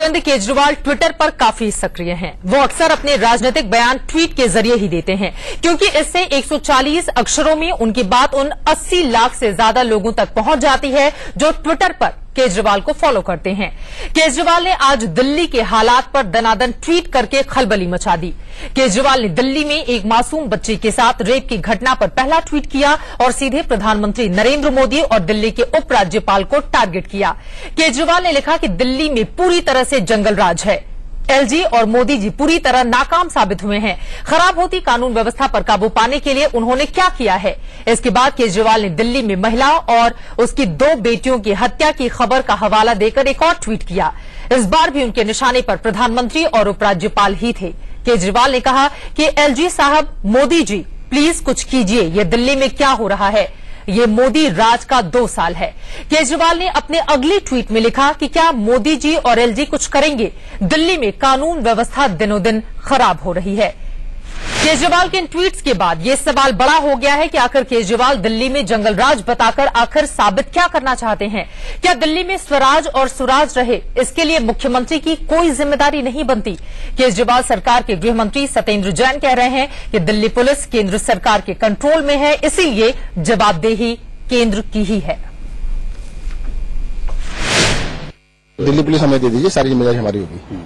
Arvind Kejriwal Twitter पर काफी सक्रिय हैं। वो अक्सर अपने राजनीतिक बयान ट्वीट के जरिए ही देते हैं, क्योंकि इससे 140 अक्षरों में उनकी बात उन 80 लाख से ज्यादा लोगों तक पहुंच जाती है जो ट्विटर पर केजरीवाल को फॉलो करते हैं। केजरीवाल ने आज दिल्ली के हालात पर दनादन ट्वीट करके खलबली मचा दी। केजरीवाल ने दिल्ली में एक मासूम बच्ची के साथ रेप की घटना पर पहला ट्वीट किया और सीधे प्रधानमंत्री नरेंद्र मोदी और दिल्ली के उपराज्यपाल को टारगेट किया। केजरीवाल ने लिखा कि दिल्ली में पूरी तरह से जंगल राज है। एलजी और मोदी जी पूरी तरह नाकाम साबित हुए हैं। खराब होती कानून व्यवस्था पर काबू पाने के लिए उन्होंने क्या किया है। इसके बाद केजरीवाल ने दिल्ली में महिला और उसकी 2 बेटियों की हत्या की खबर का हवाला देकर एक और ट्वीट किया। इस बार भी उनके निशाने पर प्रधानमंत्री और उपराज्यपाल ही थे। केजरीवाल ने कहा कि एलजी साहब, मोदी जी प्लीज कुछ कीजिए, ये दिल्ली में क्या हो रहा है। ये मोदी राज का 2 साल है। केजरीवाल ने अपने अगले ट्वीट में लिखा कि क्या मोदी जी और एलजी कुछ करेंगे। दिल्ली में कानून व्यवस्था दिनों दिन खराब हो रही है। केजरीवाल के इन ट्वीट्स के बाद ये सवाल बड़ा हो गया है कि आखिर केजरीवाल दिल्ली में जंगल राज बताकर आखिर साबित क्या करना चाहते हैं। क्या दिल्ली में स्वराज और सुराज रहे, इसके लिए मुख्यमंत्री की कोई जिम्मेदारी नहीं बनती। केजरीवाल सरकार के गृह मंत्री सत्येंद्र जैन कह रहे हैं कि दिल्ली पुलिस केंद्र सरकार के कंट्रोल में है, इसीलिए जवाबदेही केंद्र की ही है। दिल्ली पुलिस हमें दे दीजिए, सारी जिम्मेदारी हमारी होगी।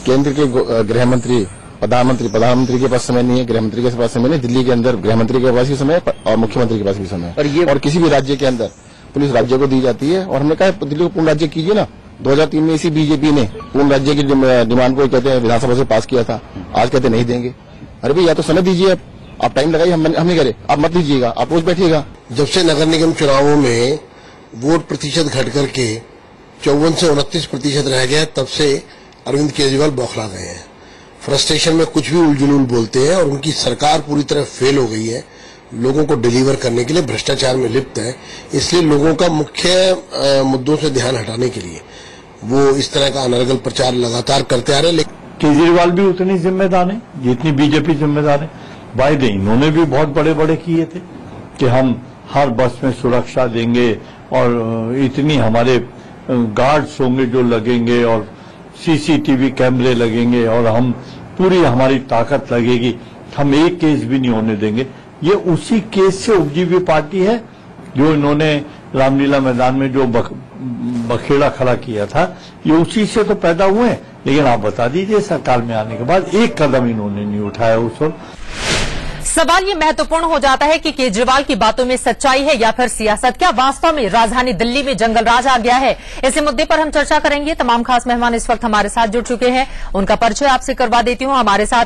केंद्र के गृह मंत्री, प्रधानमंत्री के पास समय नहीं है, गृह मंत्री के पास समय नहीं, दिल्ली के अंदर गृह मंत्री के पास भी समय है और मुख्यमंत्री के पास भी समय है। और किसी भी राज्य के अंदर पुलिस राज्य को दी जाती है और हमने कहा दिल्ली को पूर्ण राज्य कीजिए ना। 2003 में इसी बीजेपी ने पूर्ण राज्य की डिमांड को कहते हैं विधानसभा से पास किया था, आज कहते नहीं देंगे। अरे भाई, या तो समय दीजिए, आप टाइम लगाइए, हम नहीं करे, आप मत दीजिएगा, आप रोज बैठिएगा। जब से नगर निगम चुनावों में वोट प्रतिशत घट करके 54 से 29% रह गया, तब से अरविंद केजरीवाल बौखला गए हैं। फ्रस्ट्रेशन में कुछ भी उलझुल बोलते हैं और उनकी सरकार पूरी तरह फेल हो गई है। लोगों को डिलीवर करने के लिए भ्रष्टाचार में लिप्त है, इसलिए लोगों का मुख्य मुद्दों से ध्यान हटाने के लिए वो इस तरह का अनर्गल प्रचार लगातार करते आ रहे हैं। लेकिन केजरीवाल भी उतनी जिम्मेदार है जितनी बीजेपी जिम्मेदार है। वायदे इन्होंने भी बहुत बड़े बड़े किए थे कि हम हर बस में सुरक्षा देंगे और इतनी हमारे गार्ड्स होंगे जो लगेंगे और सीसीटीवी कैमरे लगेंगे और हम पूरी हमारी ताकत लगेगी, हम एक केस भी नहीं होने देंगे। ये उसी केस से उपजी हुई पार्टी है जो इन्होंने रामलीला मैदान में जो बखेड़ा खड़ा किया था, ये उसी से तो पैदा हुए हैं। लेकिन आप बता दीजिए, सरकार में आने के बाद एक कदम इन्होंने नहीं उठाया उस वक्त। सवाल ये महत्वपूर्ण हो जाता है कि केजरीवाल की बातों में सच्चाई है या फिर सियासत। क्या वास्तव में राजधानी दिल्ली में जंगल राज आ गया है? इसी मुद्दे पर हम चर्चा करेंगे। तमाम खास मेहमान इस वक्त हमारे साथ जुड़ चुके हैं, उनका परिचय आपसे करवा देती हूं। हमारे साथ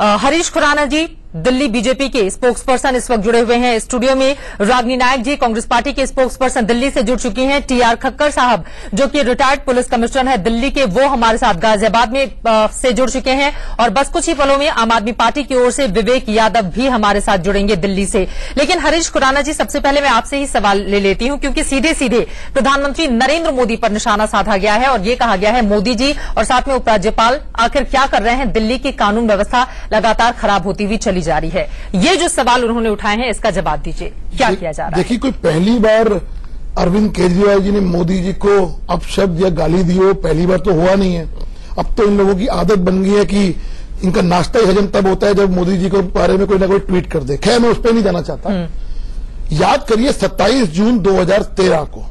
हरीश खुराना जी, दिल्ली बीजेपी के स्पोक्सपर्सन इस वक्त जुड़े हुए हैं स्टूडियो में। रागिनी नायक जी, कांग्रेस पार्टी के स्पोक्सपर्सन दिल्ली से जुड़ चुकी हैं। टीआर खक्कर साहब जो कि रिटायर्ड पुलिस कमिश्नर है दिल्ली के, वो हमारे साथ गाजियाबाद में से जुड़ चुके हैं। और बस कुछ ही पलों में आम आदमी पार्टी की ओर से विवेक यादव भी हमारे साथ जुड़ेंगे दिल्ली से। लेकिन हरीश खुराना जी, सबसे पहले मैं आपसे ही सवाल ले लेती हूं, क्योंकि सीधे सीधे प्रधानमंत्री नरेंद्र मोदी पर निशाना साधा गया है और ये कहा गया है मोदी जी और साथ में उपराज्यपाल आखिर क्या कर रहे हैं। दिल्ली की कानून व्यवस्था लगातार खराब होती हुई चली जा रही है। ये जो सवाल उन्होंने उठाए हैं, इसका जवाब दीजिए, क्या किया जा रहा है? देखिए, कोई पहली बार अरविंद केजरीवाल जी ने मोदी जी को अपशब्द या गाली दी हो, पहली बार तो हुआ नहीं है। अब तो इन लोगों की आदत बन गई है कि इनका नाश्ता ही हजम तब होता है जब मोदी जी के बारे में कोई ना कोई ट्वीट कर दे। खैर, मैं उस पर नहीं जाना चाहता। याद करिए 27 जून 2013 को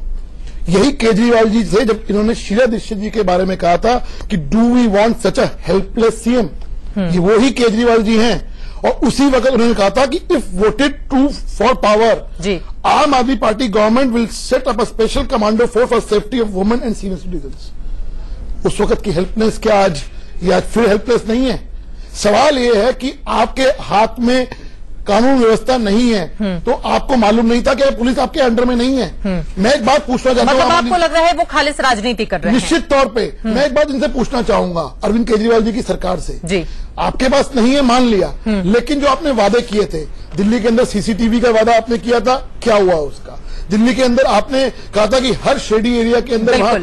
यही केजरीवाल जी थे जब इन्होंने शीला दीक्षित जी के बारे में कहा था कि do we want such a helpless CM. ये वही केजरीवाल जी हैं। और उसी वक्त उन्होंने कहा था कि if voted to for power, Aam Aadmi Party government will set up a special commando force for safety of women and senior citizen. उस वक्त की हेल्पलेस क्या आज, या फिर हेल्पलेस नहीं है? सवाल यह है कि आपके हाथ में कानून व्यवस्था नहीं है तो आपको मालूम नहीं था कि पुलिस आपके अंडर में नहीं है। मैं एक बात पूछना चाहता हूँ, मतलब आपको लग रहा है वो खालिस राजनीति कर रहे हैं? निश्चित तौर पे मैं एक बात इनसे पूछना चाहूंगा, अरविंद केजरीवाल जी की सरकार से जी, आपके पास नहीं है मान लिया, लेकिन जो आपने वादे किए थे, दिल्ली के अंदर सीसीटीवी का वादा आपने किया था, क्या हुआ उसका? दिल्ली के अंदर आपने कहा था कि हर शेडी एरिया के अंदर वहां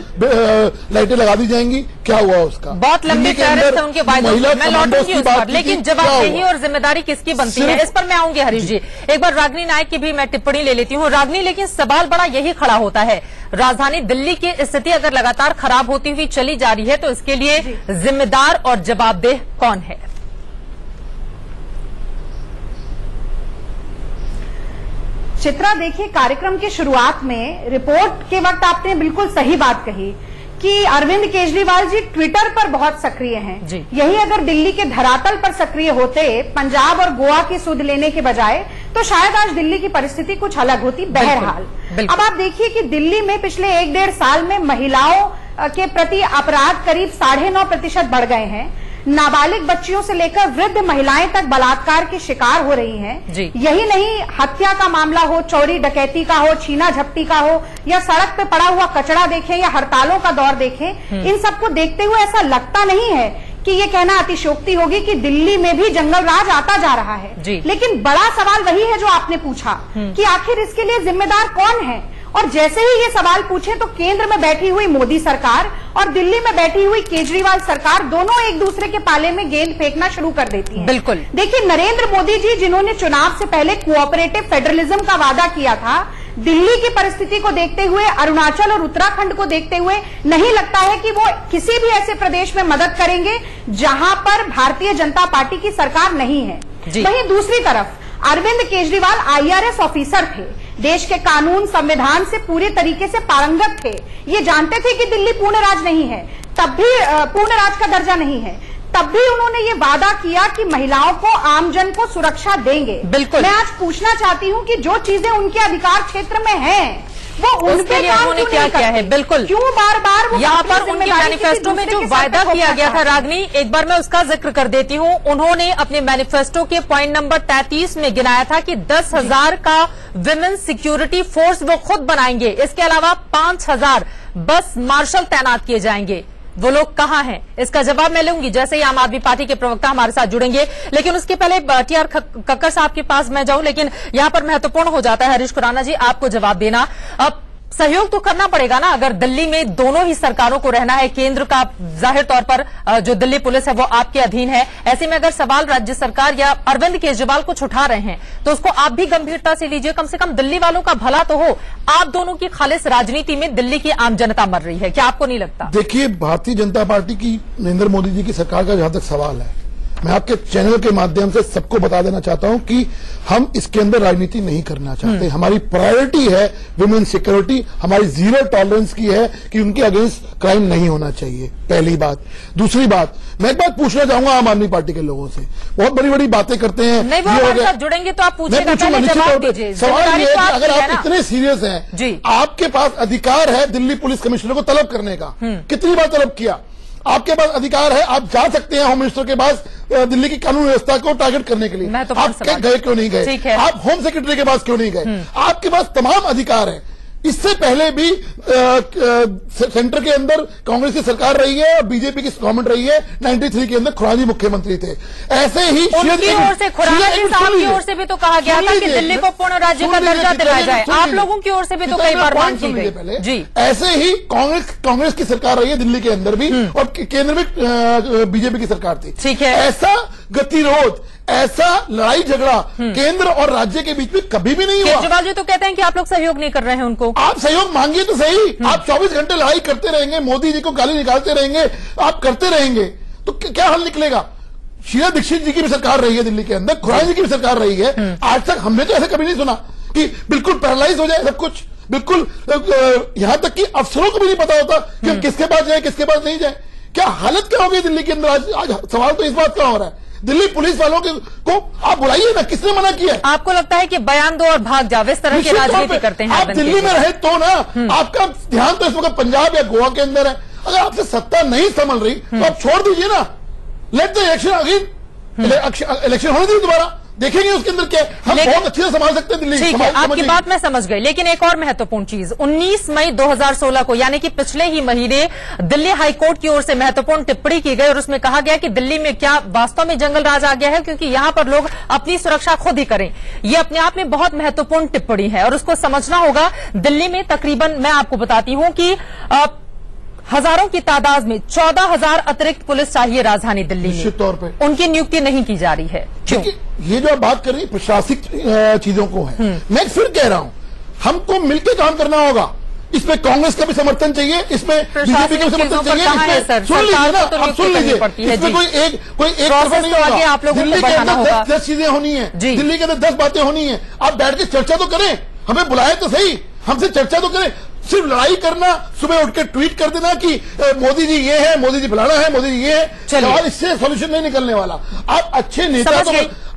लाइटें लगा दी जाएंगी, क्या हुआ उसका? बहुत लंबे प्यारे थे उनके वायदे, मैं लौटूंगी उस पर, लेकिन जवाबदेही और जिम्मेदारी किसकी बनती है इस पर मैं आऊंगी। हरीश जी, एक बार रागिनी नायक की भी मैं टिप्पणी ले लेती हूँ। रागिनी, लेकिन सवाल बड़ा यही खड़ा होता है, राजधानी दिल्ली की स्थिति अगर लगातार खराब होती हुई चली जा रही है तो इसके लिए जिम्मेदार और जवाबदेह कौन है? चित्रा, देखिए, कार्यक्रम की शुरुआत में रिपोर्ट के वक्त आपने बिल्कुल सही बात कही कि अरविंद केजरीवाल जी ट्विटर पर बहुत सक्रिय हैं जी। यही अगर दिल्ली के धरातल पर सक्रिय होते, पंजाब और गोवा की सुध लेने के बजाय, तो शायद आज दिल्ली की परिस्थिति कुछ अलग होती। बहरहाल अब आप देखिए कि दिल्ली में पिछले 1-1.5 साल में महिलाओं के प्रति अपराध करीब 9.5% बढ़ गए हैं। नाबालिग बच्चियों से लेकर वृद्ध महिलाएं तक बलात्कार की शिकार हो रही हैं। यही नहीं, हत्या का मामला हो, चोरी डकैती का हो, छीना झपटी का हो, या सड़क पे पड़ा हुआ कचरा देखें या हड़तालों का दौर देखें, इन सबको देखते हुए ऐसा लगता नहीं है कि ये कहना अतिशयोक्ति होगी कि दिल्ली में भी जंगल राज आता जा रहा है। लेकिन बड़ा सवाल वही है जो आपने पूछा कि आखिर इसके लिए जिम्मेदार कौन है। और जैसे ही ये सवाल पूछे तो केंद्र में बैठी हुई मोदी सरकार और दिल्ली में बैठी हुई केजरीवाल सरकार दोनों एक दूसरे के पाले में गेंद फेंकना शुरू कर देती हैं। बिल्कुल। देखिए, नरेंद्र मोदी जी जिन्होंने चुनाव से पहले कोऑपरेटिव फेडरलिज्म का वादा किया था, दिल्ली की परिस्थिति को देखते हुए, अरुणाचल और उत्तराखंड को देखते हुए नहीं लगता है कि वो किसी भी ऐसे प्रदेश में मदद करेंगे जहां पर भारतीय जनता पार्टी की सरकार नहीं है। वहीं दूसरी तरफ अरविंद केजरीवाल IRS ऑफिसर थे, देश के कानून संविधान से पूरे तरीके से पारंगत थे। ये जानते थे कि दिल्ली पूर्ण राज नहीं है, तब भी पूर्ण राज का दर्जा नहीं है, तब भी उन्होंने ये वादा किया कि महिलाओं को, आमजन को सुरक्षा देंगे। बिल्कुल। मैं आज पूछना चाहती हूँ कि जो चीजें उनके अधिकार क्षेत्र में हैं, वो उसके लिए उन्होंने क्या किया है? बिल्कुल, क्यों बार बार यहाँ पर उनके मैनिफेस्टो में जो वायदा किया गया था, रागिनी, एक बार मैं उसका जिक्र कर देती हूँ। उन्होंने अपने मैनिफेस्टो के पॉइंट नंबर 33 में गिनाया था कि 10,000 का विमेन सिक्योरिटी फोर्स वो खुद बनाएंगे। इसके अलावा 5,000 बस मार्शल तैनात किए जाएंगे। वो लोग कहां हैं? इसका जवाब मैं लूंगी जैसे ही आम आदमी पार्टी के प्रवक्ता हमारे साथ जुड़ेंगे। लेकिन उसके पहले TR खक्कर साहब के पास मैं जाऊं, लेकिन यहां पर महत्वपूर्ण हो जाता है, हरीश खुराना जी, आपको जवाब देना। अब सहयोग तो करना पड़ेगा ना, अगर दिल्ली में दोनों ही सरकारों को रहना है। केंद्र का जाहिर तौर पर जो दिल्ली पुलिस है वो आपके अधीन है। ऐसे में अगर सवाल राज्य सरकार या अरविंद केजरीवाल कुछ उठा रहे हैं तो उसको आप भी गंभीरता से लीजिए। कम से कम दिल्ली वालों का भला तो हो। आप दोनों की खालिस राजनीति में दिल्ली की आम जनता मर रही है, क्या आपको नहीं लगता? देखिए, भारतीय जनता पार्टी की, नरेंद्र मोदी जी की सरकार का जहां तक सवाल है, मैं आपके चैनल के माध्यम से सबको बता देना चाहता हूं कि हम इसके अंदर राजनीति नहीं करना चाहते। हमारी प्रायोरिटी है वुमेन सिक्योरिटी, हमारी 0 टॉलरेंस की है कि उनके अगेंस्ट क्राइम नहीं होना चाहिए, पहली बात। दूसरी बात, मैं एक बात पूछना चाहूंगा आम आदमी पार्टी के लोगों से, बहुत बड़ी बड़ी बातें करते हैं। नहीं, वो हमारे साथ जुड़ेंगे तो आप पूछिएगा, पहले जवाब दीजिए। सवाल ये है कि अगर आप इतने सीरियस हैं, आपके पास अधिकार है दिल्ली पुलिस कमिश्नर को तलब करने का, कितनी बार तलब किया? आपके पास अधिकार है, आप जा सकते हैं होम मिनिस्टर के पास दिल्ली की कानून व्यवस्था को टारगेट करने के लिए। तो आप गए क्यों नहीं गए? आप होम सेक्रेटरी के पास क्यों नहीं गए? आपके पास तमाम अधिकार है। इससे पहले भी सेंटर के अंदर कांग्रेस की सरकार रही है और बीजेपी की गवर्नमेंट रही है। 93 के अंदर खुराना जी मुख्यमंत्री थे। ऐसे ही उनकी ओर से, खुराना जी साहब की ओर से भी तो कहा गया था कि दिल्ली को पूर्ण राज्य का दर्जा दिलाया जाए। आप लोगों की ओर से भी तो कई बार मांग की गई। पहले जी, ऐसे ही कांग्रेस की सरकार रही है दिल्ली के अंदर भी, और केंद्र में बीजेपी की सरकार थी। ठीक है, ऐसा गतिरोध, ऐसा लड़ाई झगड़ा केंद्र और राज्य के बीच में कभी भी नहीं हुआ। केजरीवाल जी तो कहते हैं कि आप लोग सहयोग नहीं कर रहे हैं उनको। आप सहयोग मांगिए तो सही। आप 24 घंटे लड़ाई करते रहेंगे, मोदी जी को गाली निकालते रहेंगे, आप करते रहेंगे तो क्या हल निकलेगा? शीला दीक्षित जी की भी सरकार रही है दिल्ली के अंदर, खुराना जी की भी सरकार रही है। आज तक हमने तो ऐसा कभी नहीं सुना कि बिल्कुल पैरालाइज हो जाए सब कुछ। बिल्कुल यहां तक कि अफसरों को भी नहीं पता होता कि हम किसके पास जाए, किसके पास नहीं जाए। क्या हालत क्या होगी दिल्ली के अंदर? आज सवाल तो इस बात का हो रहा है। दिल्ली पुलिस वालों को आप बुलाइए ना, किसने मना किया? आपको लगता है कि बयान दो और भाग जाओ, इस तरह की राजनीति करते हैं? आप दिल्ली में रहे तो ना, आपका ध्यान तो इस वक्त पंजाब या गोवा के अंदर है। अगर आपसे सत्ता नहीं संभल रही तो आप छोड़ दीजिए ना, let the election again, election होने दीजिए दोबारा। देखेंगे उसके अंदर क्या है। हम बहुत अच्छे से संभाल सकते हैं दिल्ली। ठीक है, आपकी बात मैं समझ गई, लेकिन एक और महत्वपूर्ण चीज, 19 मई 2016 को यानी कि पिछले ही महीने दिल्ली हाईकोर्ट की ओर से महत्वपूर्ण टिप्पणी की गई और उसमें कहा गया कि दिल्ली में क्या वास्तव में जंगल राज आ गया है, क्योंकि यहां पर लोग अपनी सुरक्षा खुद ही करें। ये अपने आप में बहुत महत्वपूर्ण टिप्पणी है और उसको समझना होगा। दिल्ली में तकरीबन मैं आपको बताती हूं कि हजारों की तादाद में 14,000 अतिरिक्त पुलिस चाहिए राजधानी दिल्ली में। निश्चित तौर पे उनकी नियुक्ति नहीं की जा रही है। क्यों? ये जो आप बात कर रही है प्रशासनिक चीजों को है, मैं फिर कह रहा हूं हमको मिलकर काम करना होगा। इसमें कांग्रेस का भी समर्थन चाहिए, इसमें बीजेपी का भी समर्थन चाहिए। इसमें सुन लीजिए ना, आप सुन लीजिए, इसमें कोई एक तरफा नहीं होगा। दिल्ली के अंदर 10 चीजें होनी है, दिल्ली के अंदर 10 बातें होनी है। आप बैठ के चर्चा तो करें, हमें बुलाए तो सही, हमसे चर्चा तो करें। सिर्फ लड़ाई करना, सुबह उठ के ट्वीट कर देना कि मोदी जी ये है, मोदी जी फलाना है, मोदी जी ये है, और इससे सॉल्यूशन नहीं निकलने वाला। आप अच्छे नेता तो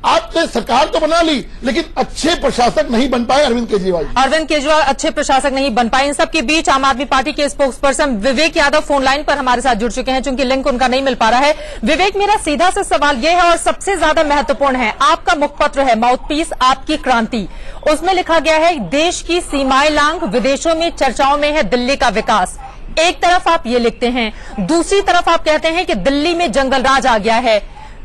आपने सरकार तो बना ली, लेकिन अच्छे प्रशासक नहीं बन पाए अरविंद केजरीवाल। अरविंद केजरीवाल अच्छे प्रशासक नहीं बन पाए। इन सबके बीच आम आदमी पार्टी के स्पोक्स पर्सन विवेक यादव फोन लाइन पर हमारे साथ जुड़ चुके हैं, चूंकि लिंक उनका नहीं मिल पा रहा है। विवेक, मेरा सीधा सा सवाल यह है और सबसे ज्यादा महत्वपूर्ण है, आपका मुखपत्र है माउथपीस आपकी क्रांति, उसमें लिखा गया है देश की सीमाएं लांघ विदेशों में चर्चाओं में है दिल्ली का विकास। एक तरफ आप ये लिखते हैं, दूसरी तरफ आप कहते हैं कि दिल्ली में जंगल राज आ गया है,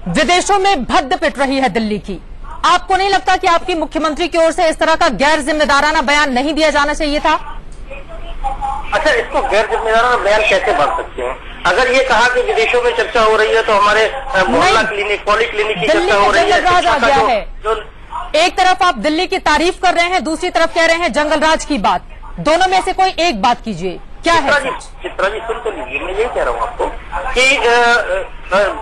विदेशों में भद्द पिट रही है दिल्ली की। आपको नहीं लगता कि आपकी मुख्यमंत्री की ओर से इस तरह का गैर जिम्मेदाराना बयान नहीं दिया जाना चाहिए था? अच्छा, इसको गैर जिम्मेदाराना बयान कैसे बन सकते हैं? अगर ये कहा कि विदेशों में चर्चा हो रही है तो हमारे मोहल्ला क्लिनिक, पॉलीक्लिनिक की चर्चा हो रही है। जंगल राज आ गया है। एक तरफ आप दिल्ली की तारीफ कर रहे हैं, दूसरी तरफ कह रहे हैं जंगल राज की बात। दोनों में से कोई एक बात कीजिए, क्या है? चित्रा जी सुन तो लीजिए, मैं यही कह रहा हूँ आपको कि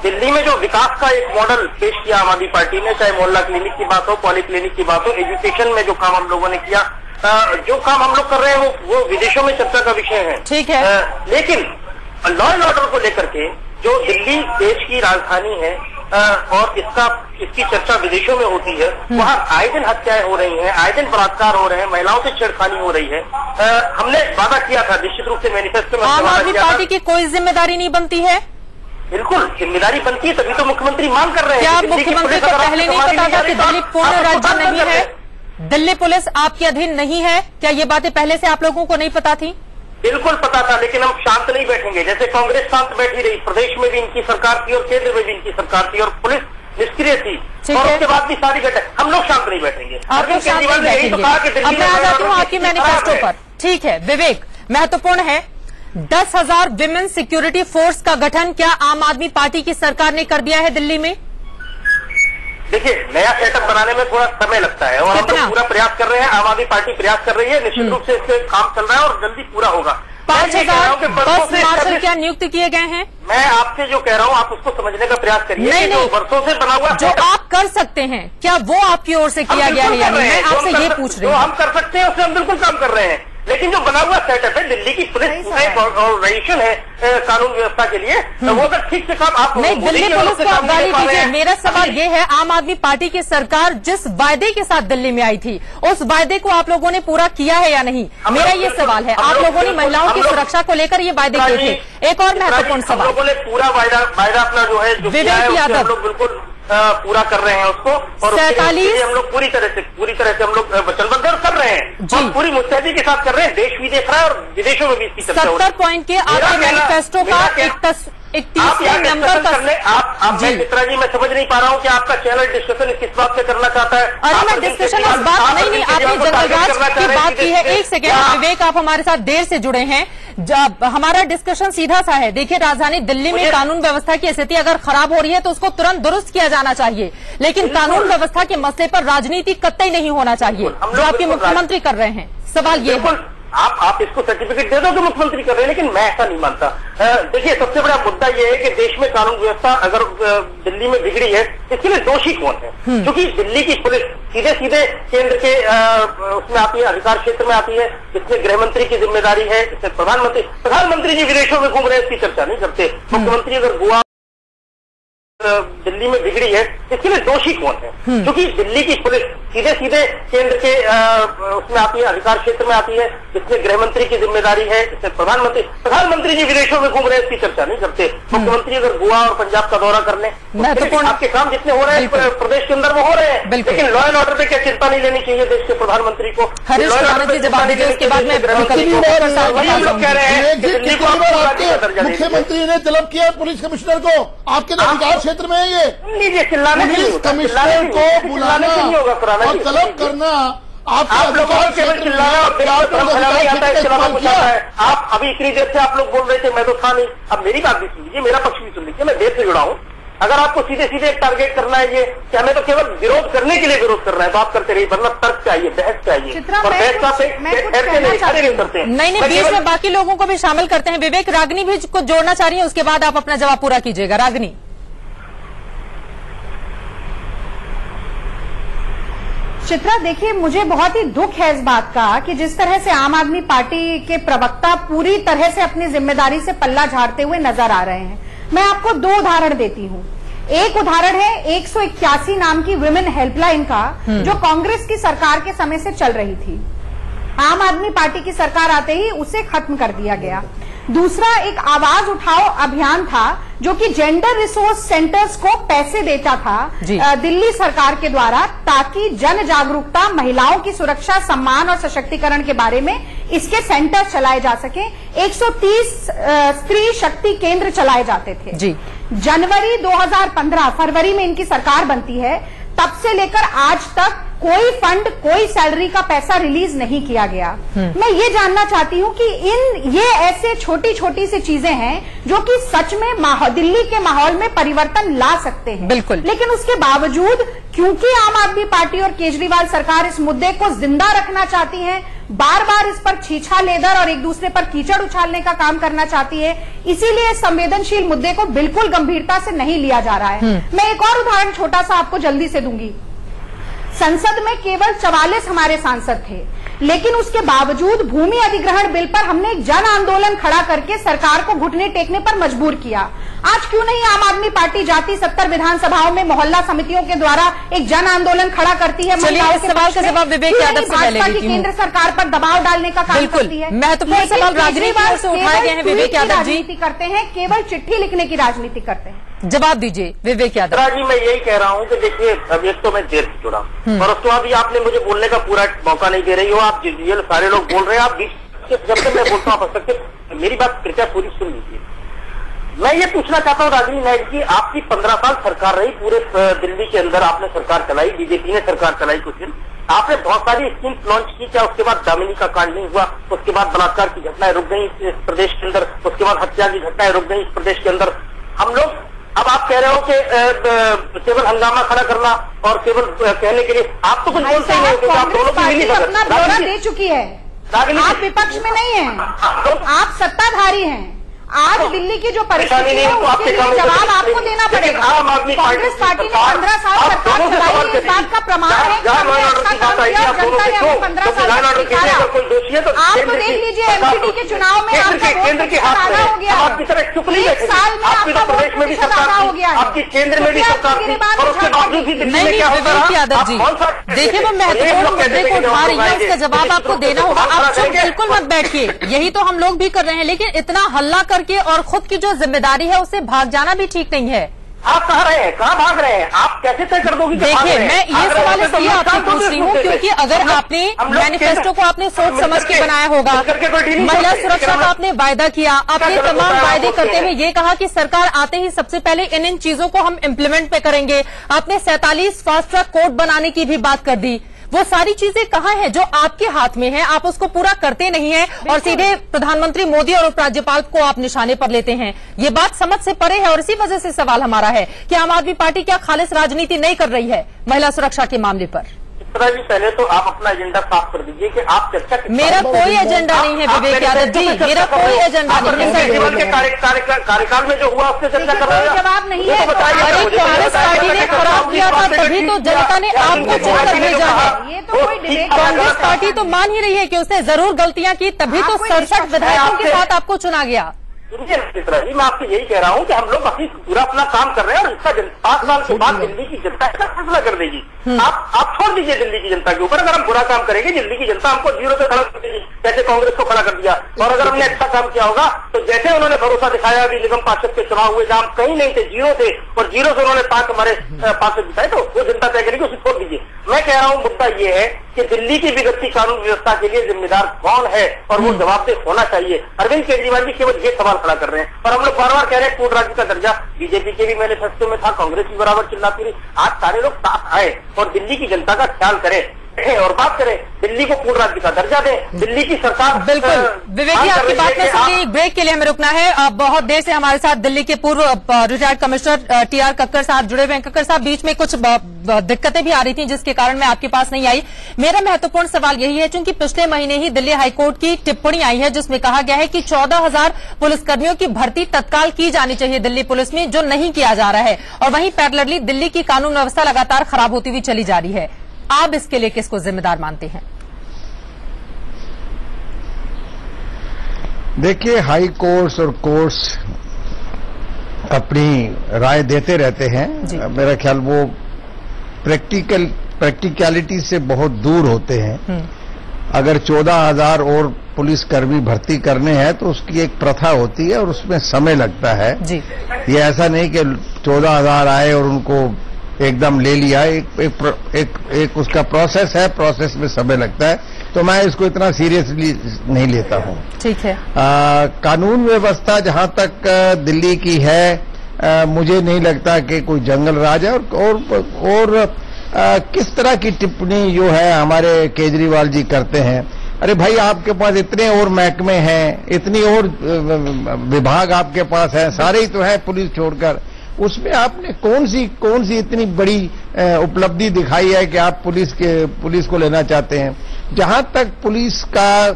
दिल्ली में जो विकास का एक मॉडल पेश किया आम आदमी पार्टी ने, चाहे मोहल्ला क्लिनिक की बात हो, पॉलीक्लिनिक की बात हो, एजुकेशन में जो काम हम लोगों ने किया, जो काम हम लोग कर रहे हैं वो विदेशों में चर्चा का विषय है। ठीक है, लेकिन लॉ एंड ऑर्डर को लेकर के जो दिल्ली देश की राजधानी है और इसकी चर्चा विदेशों में होती है, वहाँ आए दिन हत्याएं हो रही हैं, आए दिन बलात्कार हो रहे हैं, महिलाओं से छेड़खानी हो रही है। हमने वादा किया था, निश्चित रूप से मैनिफेस्टो में आम आदमी पार्टी की कोई जिम्मेदारी नहीं बनती है? बिल्कुल जिम्मेदारी बनती है, तभी तो मुख्यमंत्री मांग कर रहे हैं। क्या मुख्यमंत्री को पहले नहीं पता था कि दिल्ली पूर्ण राज्य नहीं है, दिल्ली पुलिस आपके अधीन नहीं है? क्या ये बातें पहले से आप लोगों को नहीं पता थी? बिल्कुल पता था, लेकिन हम शांत नहीं बैठेंगे। जैसे कांग्रेस शांत बैठी रही, प्रदेश में भी इनकी सरकार थी और केंद्र में भी इनकी सरकार थी और पुलिस निष्क्रिय थी, और उसके बाद भी सारी घटना, हम लोग शांत नहीं बैठेंगे। आप केजरीवाल ने यही तो कहा कि दिल्ली में। मैं आ जाती हूँ आपकी मैनिफेस्टो पर। ठीक है विवेक, महत्वपूर्ण है 10,000 विमेन सिक्योरिटी फोर्स का गठन क्या आम आदमी पार्टी की सरकार ने कर दिया है दिल्ली में? देखिए, नया सेटअप बनाने में थोड़ा समय लगता है और हम लोग पूरा प्रयास कर रहे हैं, आम आदमी पार्टी प्रयास कर रही है, निश्चित रूप से इससे काम चल रहा है और जल्दी पूरा होगा। 5,000 बस मार्शल क्या नियुक्त किए गए हैं? मैं आपसे जो कह रहा हूँ आप उसको समझने का प्रयास करिए। नहीं, जो वर्षों से बना हुआ जो आप कर सकते हैं, क्या वो आपकी ओर से किया गया है या नहीं? मैं आपसे ये पूछ रही हूँ। जो हम कर सकते हैं उससे हम बिल्कुल काम कर रहे हैं, लेकिन जो बना हुआ सेटअप है दिल्ली की पुलिस ऑर्गेनाइजेशन है कानून व्यवस्था के लिए, वो अगर ठीक से काम आप नहीं, दिल्ली पुलिस को आप गाली दीजिए। मेरा सवाल ये है, आम आदमी पार्टी की सरकार जिस वायदे के साथ दिल्ली में आई थी, उस वायदे को आप लोगों ने पूरा किया है या नहीं? मेरा ये सवाल है। आप लोगों ने महिलाओं की सुरक्षा को लेकर ये वायदे किए थे। एक और महत्वपूर्ण सवाल, लोगों ने पूरा वायदा अपना जो है विवेक यादव लोग बिल्कुल पूरा कर रहे हैं उसको, और 47 हम लोग पूरी तरह से हम लोग वचनबद्ध कर रहे हैं और पूरी मुस्तैदी के साथ कर रहे हैं। देश भी देख रहा है और विदेशों में भी इसकी चर्चा हो रही है। 70 पॉइंट के आपके मैनिफेस्टो का 31 नंबर का आप चित्रा जी, मैं समझ नहीं पा रहा हूँ कि आपका चैनल डिस्कशन किस बात पे करना चाहता है। अरे मैं डिस्कशन इस बात नहीं, आपने जंगल राज की बात की है। एक सेकेंड विवेक, आप हमारे साथ देर से जुड़े हैं, जब हमारा डिस्कशन सीधा सा है। देखिए, राजधानी दिल्ली में कानून व्यवस्था की स्थिति अगर खराब हो रही है तो उसको तुरंत दुरुस्त किया जाना चाहिए, लेकिन कानून व्यवस्था के मसले पर राजनीति कतई नहीं होना चाहिए, जो आपके मुख्यमंत्री कर रहे हैं। सवाल ये है, आप इसको सर्टिफिकेट दे दो तो मुख्यमंत्री कर रहे हैं, लेकिन मैं ऐसा नहीं मानता। देखिए, सबसे बड़ा मुद्दा यह है कि देश में कानून व्यवस्था अगर दिल्ली में बिगड़ी है, इसके लिए दोषी कौन है? क्योंकि दिल्ली की पुलिस सीधे केंद्र के उसमें आती है, अधिकार क्षेत्र में आती है, इसमें गृह मंत्री की जिम्मेदारी है, इसमें प्रधानमंत्री जी विदेशों में घूम रहे हैं, इसकी चर्चा नहीं करते। मुख्यमंत्री अगर गोवा दिल्ली में बिगड़ी है, इसके लिए दोषी कौन है? क्योंकि दिल्ली की पुलिस सीधे सीधे केंद्र के उसमें आती है, अधिकार क्षेत्र में आती है, इसमें गृह मंत्री की जिम्मेदारी है, इसमें प्रधानमंत्री जी विदेशों में घूम रहे हैं, इसकी चर्चा नहीं करते। मुख्यमंत्री अगर गोवा और पंजाब का दौरा कर लें, आपके काम जितने हो रहे हैं प्रदेश के अंदर वो हो रहे हैं, लेकिन लॉ एंड ऑर्डर पे क्या चिंता नहीं लेनी चाहिए देश के प्रधानमंत्री को? मुख्यमंत्री ने तलब किया पुलिस कमिश्नर को, आपके अधिकार क्षेत्र में है ये, लीजिए चिल्लाने पुलिस कमिश्नर को बुलाना और तलब करना आप लोगों को केवल चिल्लाना और फैलाना आता है, इसके अलावा कुछ आता है? आप अभी इतनी देर से आप लोग बोल रहे थे, मैं तो था नहीं। अब मेरी बात भी सुन लीजिए, मेरा पक्ष भी सुन लीजिए, मैं देर से जुड़ा हूँ। अगर आपको सीधे सीधे एक टारगेट करना है ये कि हमें तो केवल विरोध करने के लिए विरोध करना है, तो आप करते रहिए, वरना तर्क चाहिए, बहस चाहिए, और बहस का करते हैं। नहीं, बीच में बाकी लोगों को भी शामिल करते हैं। विवेक, रागनी भी कुछ जोड़ना चाह रही है, उसके बाद आप अपना जवाब पूरा कीजिएगा। रागनी। चित्रा, देखिए, मुझे बहुत ही दुख है इस बात का कि जिस तरह से आम आदमी पार्टी के प्रवक्ता पूरी तरह से अपनी जिम्मेदारी से पल्ला झाड़ते हुए नजर आ रहे हैं। मैं आपको दो उदाहरण देती हूँ। एक उदाहरण है 181 नाम की विमेन हेल्पलाइन का, जो कांग्रेस की सरकार के समय से चल रही थी। आम आदमी पार्टी की सरकार आते ही उसे खत्म कर दिया गया। दूसरा एक आवाज उठाओ अभियान था, जो कि जेंडर रिसोर्स सेंटर्स को पैसे देता था दिल्ली सरकार के द्वारा, ताकि जन जागरूकता, महिलाओं की सुरक्षा, सम्मान और सशक्तिकरण के बारे में इसके सेंटर चलाए जा सके। 130 स्त्री शक्ति केंद्र चलाए जाते थे जी। जनवरी 2015 फरवरी में इनकी सरकार बनती है, तब से लेकर आज तक कोई फंड, कोई सैलरी का पैसा रिलीज नहीं किया गया। मैं ये जानना चाहती हूँ कि ये ऐसे छोटी छोटी सी चीजें हैं जो कि सच में दिल्ली के माहौल में परिवर्तन ला सकते हैं। बिल्कुल। लेकिन उसके बावजूद, क्योंकि आम आदमी पार्टी और केजरीवाल सरकार इस मुद्दे को जिंदा रखना चाहती है, बार बार इस पर छीछा लेदर और एक दूसरे पर कीचड़ उछालने का काम करना चाहती है, इसीलिए इस संवेदनशील मुद्दे को बिल्कुल गंभीरता से नहीं लिया जा रहा है। मैं एक और उदाहरण छोटा सा आपको जल्दी से दूंगी। संसद में केवल 44 हमारे सांसद थे, लेकिन उसके बावजूद भूमि अधिग्रहण बिल पर हमने एक जन आंदोलन खड़ा करके सरकार को घुटने टेकने पर मजबूर किया। आज क्यों नहीं आम आदमी पार्टी जाती 70 विधानसभाओं में मोहल्ला समितियों के द्वारा एक जन आंदोलन खड़ा करती है? महिलाओं के सवाल का जवाब विवेक यादव से पहले भाजपा की केंद्र सरकार पर दबाव डालने का काम करती है। महत्वपूर्ण सवाल राजनीति से उठाए गए हैं विवेक यादव जी। राजनीति करते हैं, केवल चिट्ठी लिखने की राजनीति करते हैं। जवाब दीजिए विवेक यादव जी। मैं यही कह रहा हूँ कि देखिए, अब एक तो मैं देर से जुड़ा और उसके बाद आपने मुझे बोलने का पूरा मौका नहीं दे रही हो। आप ये सारे लोग बोल रहे हैं, आप जब तक मैं बोलता हूँ मेरी बात कृपया पूरी सुन लीजिए। मैं ये पूछना चाहता हूँ रागिनी नायक जी, आपकी 15 साल सरकार रही, पूरे दिल्ली के अंदर आपने सरकार चलाई, बीजेपी ने सरकार चलाई कुछ दिन, आपने बहुत सारी स्कीम्स लॉन्च की। क्या उसके बाद दामिनी का कांड नहीं हुआ? उसके बाद बलात्कार की घटनाएं रुक गई इस प्रदेश के अंदर, उसके बाद हत्या की घटनाएं रुक गई इस प्रदेश के अंदर। हम लोग, अब आप कह रहे हो कि केवल हंगामा खड़ा करना और केवल कहने के लिए आप तो कुछ बोलते ही नहीं, आप दोनों की मिली अपना ब्यौरा दे चुकी है। आप विपक्ष में नहीं है, आप सत्ताधारी हैं। आज दिल्ली की जो परिस्थिति है उसके लिए जवाब आपको देना पड़ेगा। कांग्रेस पार्टी ने 15 साल सरकार चलाई, इस बात का प्रमाण है कि हमने अच्छा काम किया, जनता ने हमें 15 साल निकाला। आप तो देख लीजिए, एमपीटी के चुनाव में आपका वोट आधा हो गया, 1 साल में आपका वोट आधा हो गया है। केंद्र में भी सरकार थी और उसके बावजूद भी दिल्ली में क्या होता रहा? यादव जी, देखिए, वो महत्वपूर्ण मुद्दे को उठा रही है, उसका जवाब आपको देना होगा। आप चुप बिल्कुल मत बैठिए, यही तो हम लोग भी कर रहे हैं, लेकिन इतना हल्ला करके और खुद की जो जिम्मेदारी है उससे भाग जाना भी ठीक नहीं है। आप कहाँ रहे हैं, कहाँ भाग रहे हैं? आप कैसे तय कर दोगे? देखिए, मैं ये सवाल इसलिए आपसे पूछ रही हूँ क्योंकि अगर आपने मैनिफेस्टो को आपने सोच समझ के बनाया होगा, महिला सुरक्षा का आपने वायदा किया, आपने तमाम वायदे करते हुए ये कहा कि सरकार आते ही सबसे पहले इन चीजों को हम इम्प्लीमेंट पे करेंगे, आपने 47 फास्ट ट्रैक कोर्ट बनाने की भी बात कर दी। वो सारी चीजें कहाँ हैं जो आपके हाथ में है? आप उसको पूरा करते नहीं हैं और सीधे प्रधानमंत्री मोदी और उपराज्यपाल को आप निशाने पर लेते हैं। ये बात समझ से परे है और इसी वजह से सवाल हमारा है कि आम आदमी पार्टी क्या खालिस राजनीति नहीं कर रही है महिला सुरक्षा के मामले पर? जी, पहले तो आप अपना एजेंडा साफ कर दीजिए कि आप चर्चा। मेरा कोई एजेंडा नहीं है विवेक यादव जी, मेरा कोई एजेंडा नहीं है। जीवन के कार्यकाल में जो हुआ उससे चर्चा कर रहे हैं, जवाब नहीं है। कांग्रेस पार्टी ने खराब किया था, तभी तो जनता ने आपको चुनकर भेजा है। ये तो कोई डिबेट, कांग्रेस पार्टी तो मान ही रही है कि उसने जरूर गलतियां की, तभी तो 67 विधायकों के साथ आपको चुना गया। मैं आपसे यही कह रहा हूँ कि हम लोग अपनी पूरा अपना काम कर रहे हैं और इसका 5 साल के बाद दिल्ली की जनता इसका फैसला कर देगी। आप छोड़ दीजिए दिल्ली की जनता के ऊपर। अगर हम बुरा काम करेंगे दिल्ली की जनता हमको 0 पे खड़ा कर देगी, जैसे कांग्रेस को खड़ा कर दिया। और अगर हमने अच्छा काम किया होगा तो जैसे उन्होंने भरोसा दिखाया अभी निगम पार्षद के चुनाव हुए जहां कहीं नहीं थे, 0 थे और 0 से उन्होंने 5 हमारे पार्षद जिताए, तो वो जनता तय करेगी, उसे छोड़ दीजिए। मैं कह रहा हूँ मुद्दा ये है कि दिल्ली की बिगड़ती कानून व्यवस्था के लिए जिम्मेदार कौन है और वो जवाबदेह होना चाहिए। अरविंद केजरीवाल जी केवल ये सवाल खड़ा कर रहे हैं और हम लोग बार बार कह रहे हैं पूर्ण राज्य का दर्जा। बीजेपी के भी मैनिफेस्टो में था, कांग्रेस भी बराबर चिल्लाती रही। आज सारे लोग साथ आए और दिल्ली की जनता का ख्याल करें और बात करें, दिल्ली को पूर्ण राज्य का दर्जा दें। दिल्ली की सरकार बिल्कुल विवेक जी आपकी बात में सुनिए, एक ब्रेक के लिए हमें रुकना है। बहुत देर से हमारे साथ दिल्ली के पूर्व रिटायर्ड कमिश्नर टीआर कक्कर साहब जुड़े हुए हैं। कक्कर साहब, बीच में कुछ दिक्कतें भी आ रही थी जिसके कारण मैं आपके पास नहीं आई। मेरा महत्वपूर्ण सवाल यही है, चूंकि पिछले महीने ही दिल्ली हाईकोर्ट की टिप्पणी आई है जिसमें कहा गया है कि 14,000 पुलिसकर्मियों की भर्ती तत्काल की जानी चाहिए दिल्ली पुलिस में, जो नहीं किया जा रहा है। और वहीं पैरेलली दिल्ली की कानून व्यवस्था लगातार खराब होती हुई चली जा रही है। आप इसके लिए किसको जिम्मेदार मानते हैं? देखिए, हाई कोर्ट्स और कोर्ट्स अपनी राय देते रहते हैं। मेरा ख्याल वो प्रैक्टिकलिटी से बहुत दूर होते हैं। अगर 14,000 और पुलिसकर्मी भर्ती करने हैं तो उसकी एक प्रथा होती है और उसमें समय लगता है जी। ये ऐसा नहीं कि 14,000 आए और उनको एकदम ले लिया। एक उसका प्रोसेस है, प्रोसेस में समय लगता है। तो मैं इसको इतना सीरियसली नहीं लेता हूं। ठीक है। कानून व्यवस्था जहां तक दिल्ली की है, मुझे नहीं लगता कि कोई जंगल राज है। और किस तरह की टिप्पणी जो है हमारे केजरीवाल जी करते हैं, अरे भाई आपके पास इतने और महकमे हैं, इतनी और विभाग आपके पास है, सारे ही तो है पुलिस छोड़कर। उसमें आपने कौन सी इतनी बड़ी उपलब्धि दिखाई है कि आप पुलिस को लेना चाहते हैं? जहां तक पुलिस का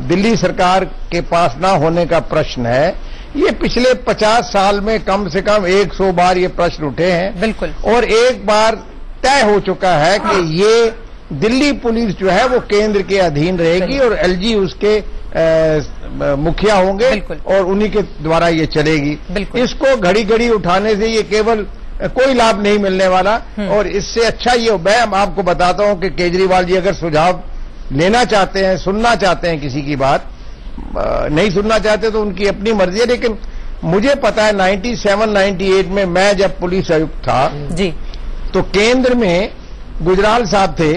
दिल्ली सरकार के पास ना होने का प्रश्न है, ये पिछले 50 साल में कम से कम 100 बार ये प्रश्न उठे हैं। बिल्कुल। और एक बार तय हो चुका है कि ये दिल्ली पुलिस जो है वो केंद्र के अधीन रहेगी और एलजी उसके मुखिया होंगे और उन्हीं के द्वारा ये चलेगी। इसको घड़ी घड़ी उठाने से ये केवल कोई लाभ नहीं मिलने वाला। और इससे अच्छा ये, मैं आपको बताता हूं कि केजरीवाल जी अगर सुझाव लेना चाहते हैं, सुनना चाहते हैं किसी की बात, नहीं सुनना चाहते तो उनकी अपनी मर्जी है। लेकिन मुझे पता है 97-98 में मैं जब पुलिस आयुक्त था जी, तो केंद्र में गुजराल साहब थे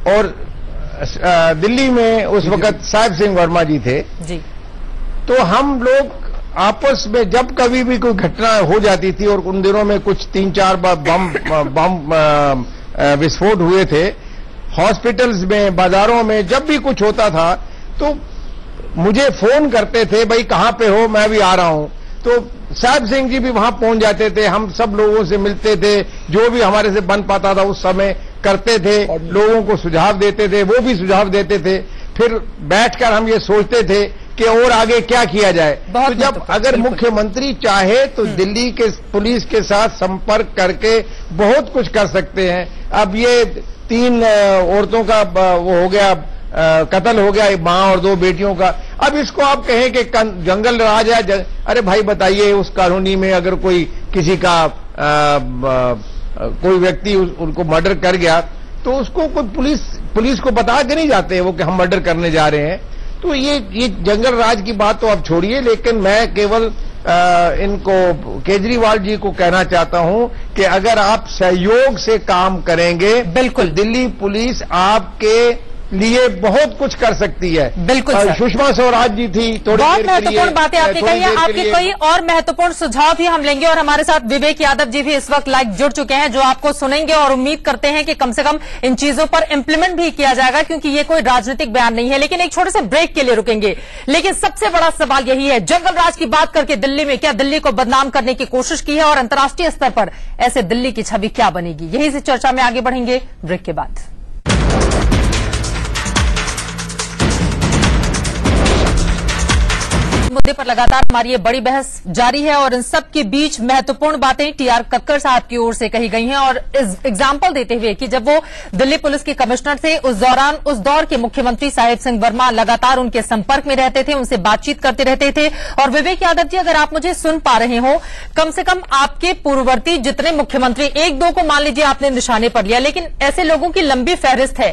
और दिल्ली में उस वक्त साहिब सिंह वर्मा जी थे जी। तो हम लोग आपस में जब कभी भी कोई घटना हो जाती थी, और उन दिनों में कुछ 3-4 बार बम विस्फोट हुए थे हॉस्पिटल्स में, बाजारों में, जब भी कुछ होता था तो मुझे फोन करते थे, भाई कहां पे हो, मैं भी आ रहा हूं। तो साहिब सिंह जी भी वहां पहुंच जाते थे, हम सब लोगों से मिलते थे, जो भी हमारे से बन पाता था उस समय करते थे, लोगों को सुझाव देते थे, वो भी सुझाव देते थे। फिर बैठकर हम ये सोचते थे कि और आगे क्या किया जाए। तो जब अगर मुख्यमंत्री चाहे तो दिल्ली के पुलिस के साथ संपर्क करके बहुत कुछ कर सकते हैं। अब ये 3 औरतों का वो हो गया, कत्ल हो गया, एक मां और 2 बेटियों का। अब इसको आप कहें कि जंगल राज है, अरे भाई बताइए, उस कॉलोनी में अगर कोई किसी का कोई व्यक्ति उनको मर्डर कर गया तो उसको कोई पुलिस को बता के नहीं जाते वो कि हम मर्डर करने जा रहे हैं। तो ये जंगल राज की बात तो आप छोड़िए, लेकिन मैं केवल इनको केजरीवाल जी को कहना चाहता हूं कि अगर आप सहयोग से काम करेंगे बिल्कुल, दिल्ली पुलिस आपके लिए बहुत कुछ कर सकती है। बिल्कुल। सुषमा स्वराज जी थी, बहुत महत्वपूर्ण बातें आपने कही है। आपके कोई और महत्वपूर्ण सुझाव भी हम लेंगे और हमारे साथ विवेक यादव जी भी इस वक्त लाइव जुड़ चुके हैं, जो आपको सुनेंगे और उम्मीद करते हैं कि कम से कम इन चीजों पर इम्प्लीमेंट भी किया जाएगा, क्योंकि ये कोई राजनीतिक बयान नहीं है। लेकिन एक छोटे से ब्रेक के लिए रुकेंगे। लेकिन सबसे बड़ा सवाल यही है, जंगल राज की बात करके दिल्ली में क्या दिल्ली को बदनाम करने की कोशिश की है, और अंतर्राष्ट्रीय स्तर पर ऐसे दिल्ली की छवि क्या बनेगी? यही से चर्चा में आगे बढ़ेंगे ब्रेक के बाद। मुद्दे पर लगातार हमारी ये बड़ी बहस जारी है और इन सब के बीच महत्वपूर्ण बातें टीआर कक्कर साहब की ओर से कही गई हैं और इस एग्जाम्पल देते हुए कि जब वो दिल्ली पुलिस के कमिश्नर थे उस दौर के मुख्यमंत्री साहिब सिंह वर्मा लगातार उनके संपर्क में रहते थे, उनसे बातचीत करते रहते थे। और विवेक यादव जी, अगर आप मुझे सुन पा रहे हो, कम से कम आपके पूर्ववर्ती जितने मुख्यमंत्री, एक दो को मान लीजिए आपने निशाने पर लिया, लेकिन ऐसे लोगों की लंबी फहरिस्त है,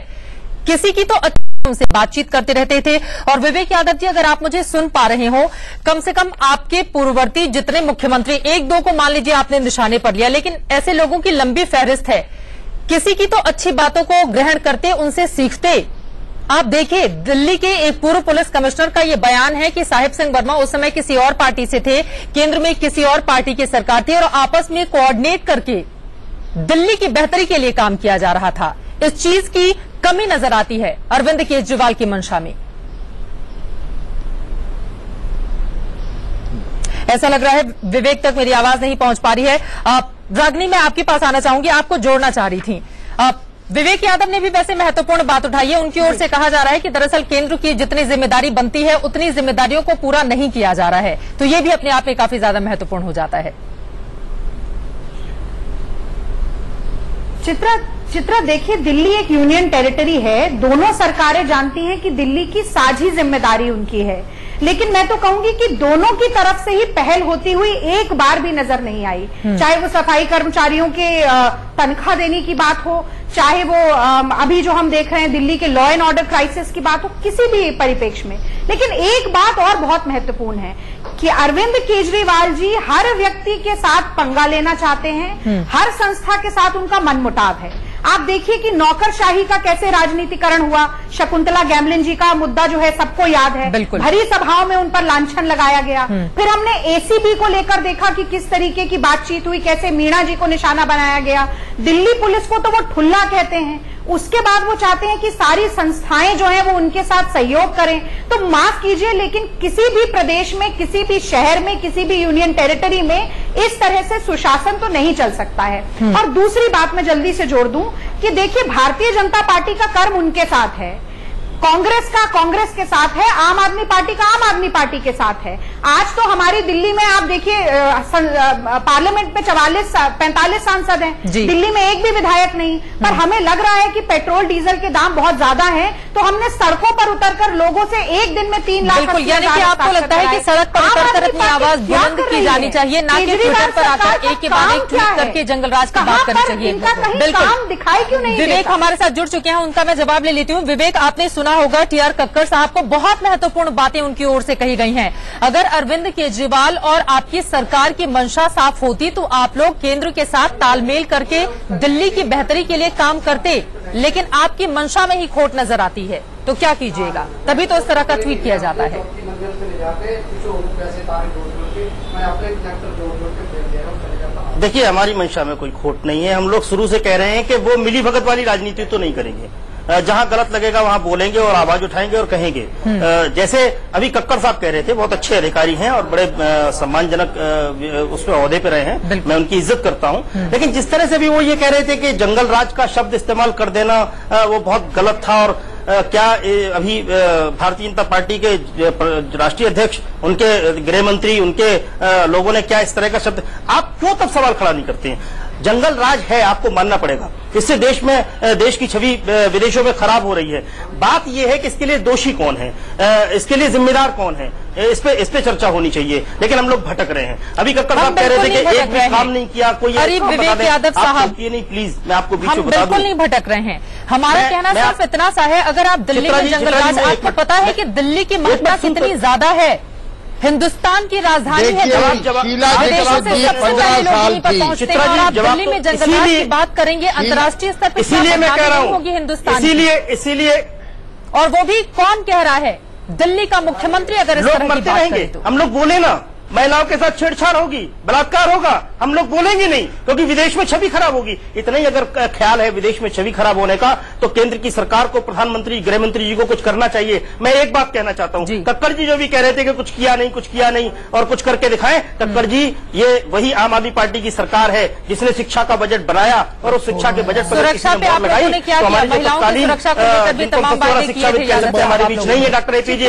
किसी की तो उनसे बातचीत करते रहते थे। और विवेक यादव जी, अगर आप मुझे सुन पा रहे हो, कम से कम आपके पूर्ववर्ती जितने मुख्यमंत्री, एक दो को मान लीजिए आपने निशाने पर लिया, लेकिन ऐसे लोगों की लंबी फहरिस्त है, किसी की तो अच्छी बातों को ग्रहण करते, उनसे सीखते। आप देखिए, दिल्ली के एक पूर्व पुलिस कमिश्नर का यह बयान है कि साहिब सिंह वर्मा उस समय किसी और पार्टी से थे, केंद्र में किसी और पार्टी की सरकार थी और आपस में कोऑर्डिनेट करके दिल्ली की बेहतरी के लिए काम किया जा रहा था। इस चीज की कमी नजर आती है अरविंद केजरीवाल की मंशा में। ऐसा लग रहा है विवेक तक मेरी आवाज नहीं पहुंच पा रही है। रागिनी, मैं आपके पास आना चाहूंगी, आपको जोड़ना चाह रही थी। विवेक यादव ने भी वैसे महत्वपूर्ण बात उठाई है। उनकी ओर से कहा जा रहा है कि दरअसल केंद्र की जितनी जिम्मेदारी बनती है उतनी जिम्मेदारियों को पूरा नहीं किया जा रहा है, तो ये भी अपने आप में काफी ज्यादा महत्वपूर्ण हो जाता है। चित्रा देखिए, दिल्ली एक यूनियन टेरिटरी है, दोनों सरकारें जानती हैं कि दिल्ली की साझी जिम्मेदारी उनकी है, लेकिन मैं तो कहूंगी कि दोनों की तरफ से ही पहल होती हुई एक बार भी नजर नहीं आई। चाहे वो सफाई कर्मचारियों के तनख्वाह देने की बात हो, चाहे वो अभी जो हम देख रहे हैं दिल्ली के लॉ एंड ऑर्डर क्राइसिस की बात हो, किसी भी परिप्रेक्ष्य में। लेकिन एक बात और बहुत महत्वपूर्ण है कि अरविंद केजरीवाल जी हर व्यक्ति के साथ पंगा लेना चाहते हैं, हर संस्था के साथ उनका मनमुटाव है। आप देखिए कि नौकरशाही का कैसे राजनीतिकरण हुआ, शकुंतला गैमलिन जी का मुद्दा जो है सबको याद है, भरी सभाओं में उन पर लांछन लगाया गया। फिर हमने एसीबी को लेकर देखा कि किस तरीके की बातचीत हुई, कैसे मीणा जी को निशाना बनाया गया। दिल्ली पुलिस को तो वो ठुल्ला कहते हैं, उसके बाद वो चाहते हैं कि सारी संस्थाएं जो हैं वो उनके साथ सहयोग करें। तो माफ कीजिए, लेकिन किसी भी प्रदेश में, किसी भी शहर में, किसी भी यूनियन टेरिटरी में इस तरह से सुशासन तो नहीं चल सकता है। और दूसरी बात मैं जल्दी से जोड़ दूं कि देखिए, भारतीय जनता पार्टी का कर्म उनके साथ है, कांग्रेस का कांग्रेस के साथ है, आम आदमी पार्टी का आम आदमी पार्टी के साथ है। आज तो हमारी दिल्ली में आप देखिए पार्लियामेंट में 45 सांसद हैं, दिल्ली में एक भी विधायक नहीं। पर हमें लग रहा है कि पेट्रोल डीजल के दाम बहुत ज्यादा हैं, तो हमने सड़कों पर उतरकर लोगों से एक दिन में 3 लाख। बिल्कुल, यानी कि आपको लगता है कि सड़क पर उतरकर अपनी आवाज बुलंद की जानी चाहिए, ना कि ट्विटर पर आकर एक के बाद एक ट्वीट करके जंगलराज की बात करनी चाहिए। बिल्कुल, दिखाई क्यों नहीं? विवेक हमारे साथ जुड़ चुके हैं, उनका मैं जवाब ले लेती हूँ। विवेक, आपने सुना होगा टीआर कक्कर साहब को बहुत महत्वपूर्ण बातें उनकी ओर से कही गई हैं। अगर अरविंद केजरीवाल और आपकी सरकार की मंशा साफ होती तो आप लोग केंद्र के साथ तालमेल करके दिल्ली की बेहतरी के लिए काम करते, लेकिन आपकी मंशा में ही खोट नजर आती है, तो क्या कीजिएगा? तभी तो इस तरह का ट्वीट किया जाता है। देखिए, हमारी मंशा में कोई खोट नहीं है। हम लोग शुरू से कह रहे हैं कि वो मिली भगत वाली राजनीति तो नहीं करेंगे, जहां गलत लगेगा वहां बोलेंगे और आवाज उठाएंगे और कहेंगे। जैसे अभी कक्कर साहब कह रहे थे, बहुत अच्छे अधिकारी हैं और बड़े सम्मानजनक उसमें ओहदे पे रहे हैं, मैं उनकी इज्जत करता हूं। लेकिन जिस तरह से भी वो ये कह रहे थे कि जंगल राज का शब्द इस्तेमाल कर देना वो बहुत गलत था, और क्या अभी भारतीय जनता पार्टी के राष्ट्रीय अध्यक्ष, उनके गृह मंत्री, उनके लोगों ने क्या इस तरह का शब्द, आप क्यों तब सवाल खड़ा नहीं करते हैं? जंगल राज है, आपको मानना पड़ेगा। इससे देश की छवि विदेशों में खराब हो रही है। बात यह है कि इसके लिए दोषी कौन है, इसके लिए जिम्मेदार कौन है, इस पे चर्चा होनी चाहिए। लेकिन हम लोग भटक रहे हैं। अभी कक्कर साहब कह रहे थे कि एक भी काम नहीं किया कोई। विवेक यादव साहब, ये नहीं, प्लीज मैं आपको बीच में बता दूं, बिल्कुल नहीं भटक रहे हैं। हमारा कहना सिर्फ इतना सा है, अगर आप दिल्ली में जंगल राज, आपको पता है कि दिल्ली की महत्ता कितनी ज्यादा है, हिंदुस्तान की राजधानी है, विदेशों से सबसे पहले लोग यहीं पर पहुंचते हैं, और आप दिल्ली में जंगलराज की बात करेंगे अंतर्राष्ट्रीय स्तर पर, इसीलिए मैं कह रहा हूं होगी हिंदुस्तान, इसीलिए और वो भी कौन कह रहा है? दिल्ली का मुख्यमंत्री अगर इस तरह की बात करे तो हम लोग बोले ना, महिलाओं के साथ छेड़छाड़ होगी, बलात्कार होगा, हम लोग बोलेंगे नहीं, क्योंकि विदेश में छवि खराब होगी। इतना ही अगर ख्याल है विदेश में छवि खराब होने का, तो केंद्र की सरकार को, प्रधानमंत्री, गृह मंत्री जी को कुछ करना चाहिए। मैं एक बात कहना चाहता हूं, कक्कड़ जी जो भी कह रहे थे कि कुछ किया नहीं और कुछ करके दिखाएं, कक्कड़ जी ये वही आम आदमी पार्टी की सरकार है जिसने शिक्षा का बजट बनाया और उस शिक्षा के बजट पर सुरक्षा पे आप लोगों ने क्या किया? महिलाओं की सुरक्षा को लेकर भी तमाम बातें की थी हमारे बीच नहीं है। डॉक्टर एपीजे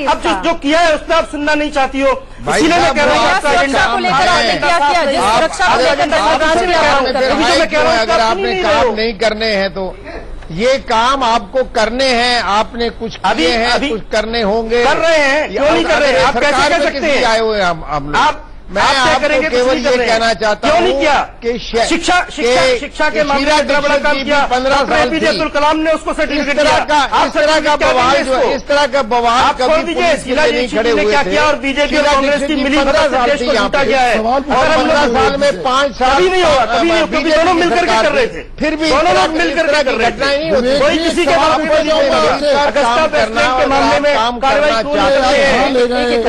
अब जो किया है उसमें आप सुनना नहीं चाहती हो, इसीलिए मैं कह रहा हूँ सुरक्षा को लेकर आपने क्या किया? जिस सुरक्षा को लेकर अगर आपने काम नहीं करने हैं तो ये काम आपको करने हैं, आपने कुछ किए हैं, कुछ करने होंगे, कर रहे हैं, क्यों नहीं कर रहे हैं? आप कैसे कह सकते हैं? आए हुए हम आप मैं आपको केवल ये कहना चाहता हूँ कि शिक्षा के मामले में इतना बड़ा काम किया 15 साल एपीजे अब्दुल कलाम ने उसको सर्टिफिकेट दिया। इस तरह का बवाल जो इस तरह का बवाल कभी नहीं खड़े हुए क्या किया और बीजेपी और कांग्रेस की मिली भगत से देश को लूटा गया है। और 15 साल में 5 साल नहीं होगा, कभी नहीं, क्योंकि दोनों मिलकर के कर रहे थे, फिर भी दोनों लोग मिलकर के कर रहे थे। कोई किसी के अगस्ता प्रेसिडेंट के मामले में कार्रवाई क्यों नहीं करते हैं?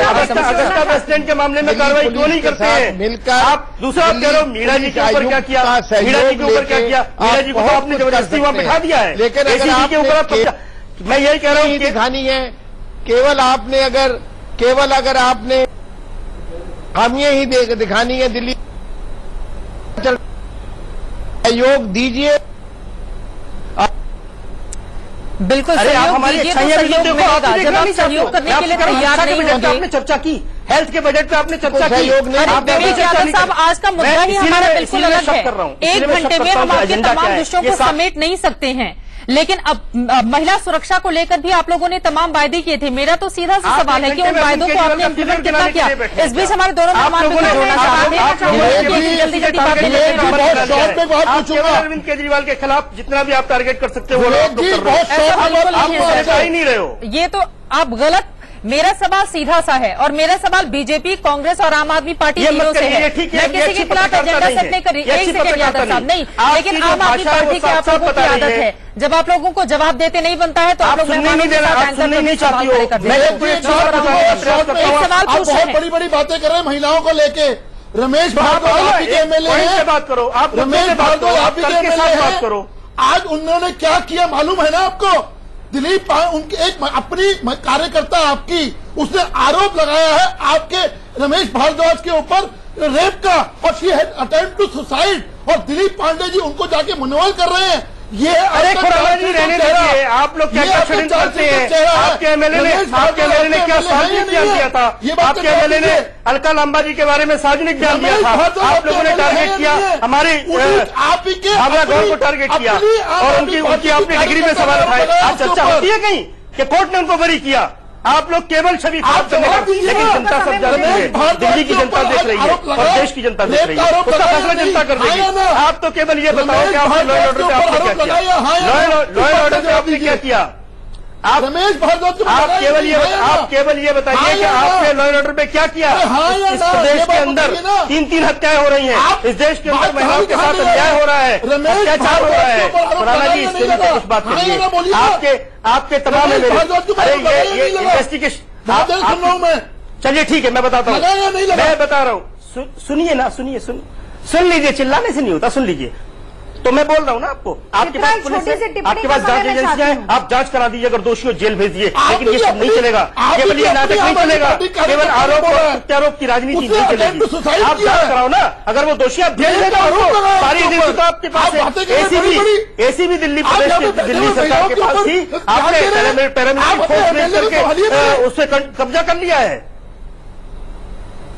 अगस्ता प्रेसिडेंट के मामले में कार्रवाई क्यों नहीं करते हैं? मिलकर आप दूसरा कह रहे हो मीरा जी के ऊपर क्या किया, मीरा जी के ऊपर क्या किया? मीरा जी को तो आपने जबरदस्ती वहां बिठा दिया है, लेकिन के ऊपर मैं यही कह रहा हूँ दिखानी है। केवल अगर आपने हम ये ही दिखानी है, दिल्ली सहयोग दीजिए, बिल्कुल सहयोग दीजिए तो सहयोग मिलेगा। जब आप सहयोग करने के लिए तैयार नहीं होंगे। आपने चर्चा की, हेल्थ के बजट पे आपने चर्चा की। साहब आज का मुद्दा ही हमारा बिल्कुल अलग है। 1 घंटे में हम आपके तमाम विषयों को समेट नहीं सकते हैं, लेकिन अब महिला सुरक्षा को लेकर भी आप लोगों ने तमाम वायदे किए थे। मेरा तो सीधा सा सवाल है कि उन वायदों को आपने इम्प्लीमेंट कितना किया? इस बीच हमारे दोनों मेहमान भी जोड़ना चाहते हैं, जल्दी जल्दी अरविंद केजरीवाल के खिलाफ जितना भी आप टारगेट कर सकते हो ही नहीं रहे हो। ये तो आप गलत। मेरा सवाल सीधा सा है और मेरा सवाल बीजेपी, कांग्रेस और आम आदमी पार्टी तीनों से है। मैं किसी के खिलाफ एजेंडा सेट नहीं कर रही, एक सेकंड यादव साहब, नहीं, लेकिन आम आदमी पार्टी की आप लोगों की आदत है, जब आप लोगों को जवाब देते नहीं बनता है तो आप लोग नहीं चाहती हो। सवाल पूछ रहे हैं, बड़ी बड़ी बातें कर रहे हैं महिलाओं को लेके। रमेश भारद्वाज आप ही के एमएलए हैं, बात करो आप। रमेश भारद्वाज आप ही के एमएलए बात करो। आज उन्होंने क्या किया मालूम है ना आपको? दिलीप उनके एक अपनी कार्यकर्ता आपकी, उसने आरोप लगाया है आपके रमेश भारद्वाज के ऊपर रेप का, और she had attempt to suicide, और दिलीप पांडे जी उनको जाके मनोवल कर रहे हैं। ये अरे खुराना जी रहने दीजिए, आप लोग क्या क्या षड्यंत्र करते हैं? आपके एमएलए ने क्या सार्वजनिक बयान दिया था? आपके एमएलए ने अलका लांबा जी के बारे में सार्वजनिक बयान दिया था। आप लोगों ने टारगेट किया हमारे भावना गौर को टारगेट किया और उनकी आपने डिग्री में सवाल उठाए। आप चर्चा होती है कहीं कि कोर्ट ने उनको बरी किया? आप लोग केवल छवि खराब करने का, लेकिन जनता सब जानती है, दिल्ली की जनता देख रही है और देश की जनता देख रही है, उसका फैसला जनता कर देगी। आप तो केवल ये बताओ कि आपने लॉ एंड ऑर्डर पे आपने क्या किया? लॉ एंड ऑर्डर पे आपने क्या किया? आप रमेश भारद्वाज आप केवल ये बताइए कि आपने लॉ एंड ऑर्डर पे क्या किया? इस प्रदेश के अंदर 3 हत्याएं हो रही हैं, इस देश के अंदर महिलाओं के साथ अन्याय हो रहा है, अत्याचार हो रहा है। खुराना जी इसके लिए कुछ बात करिए। आपके तमाम ये इन्वेस्टिगेशन, चलिए ठीक है, मैं बताता हूँ, मैं बता रहा हूँ, सुनिए ना, सुन लीजिए, चिल्लाने से नहीं होता, सुन लीजिए। तो मैं बोल रहा हूँ ना आपको, आपके पास पुलिस है, आपके पास जांच एजेंसियां हैं, आप जांच करा दीजिए, अगर दोषियों जेल भेज दिए। लेकिन ये सब नहीं चलेगा, केवल ये नाटक नहीं चलेगा, केवल आरोप और प्रत्यारोप की राजनीति नहीं चलेगी। आप जांच कराओ ना, अगर वो दोषी आप जेल भेज दो, सारी एजेंसी तो आपके पास है। एसीबी दिल्ली प्रदेश की दिल्ली सरकार के पास थी, आपने पैरामिलिट्री फोर्स भेज करके उससे कब्जा कर लिया है।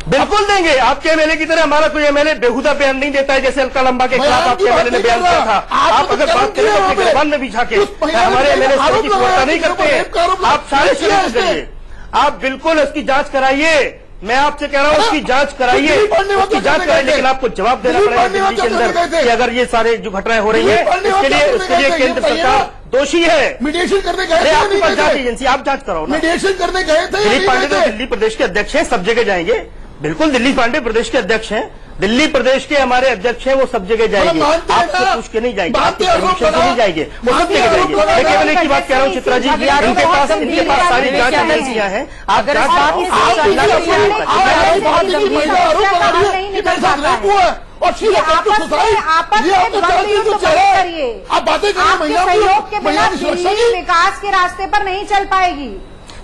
बिल्कुल देंगे, आपके एमएलए की तरह हमारा कोई एमएलए बेहुदा बयान नहीं देता है, जैसे अलका लांबा के खिलाफ आपके एमएलए ने बयान दिया था। आप अगर बात करें अपने गिरबान में बिछा के, हमारे एमएलए इस तरह की सुरक्षा नहीं करते हैं। आप सारे शुरू करिए, आप बिल्कुल उसकी जांच कराइए। मैं आपसे कह रहा हूँ उसकी जांच कराइए, उसकी जांच कराइए, लेकिन आपको जवाब देना पड़ेगा दिल्ली के अंदर कि अगर ये सारे जो घटनाएं हो रही है, उसके लिए केंद्र सरकार दोषी है। मीडिएशन करने गए थे, आपके पास जांच एजेंसी, आप जांच कराओ ना। मीडिएशन करने गए थे। दिलीप पांडे तो दिल्ली प्रदेश के अध्यक्ष हैं, सब जगह जाएंगे। बिल्कुल दिलीप पांडे प्रदेश के अध्यक्ष हैं, दिल्ली प्रदेश के हमारे अध्यक्ष हैं, वो सब जगह जाएंगे, आपसे पूछ के नहीं जाएंगे, आपकी परमिशन से नहीं जाएंगे, वो सब जगह जाएंगे। मैं केवल एक ही बात कह रहा हूँ चित्रा जी, इनके पास सारी जांच एजेंसियां हैं, आप विकास के रास्ते पर नहीं चल पाएगी।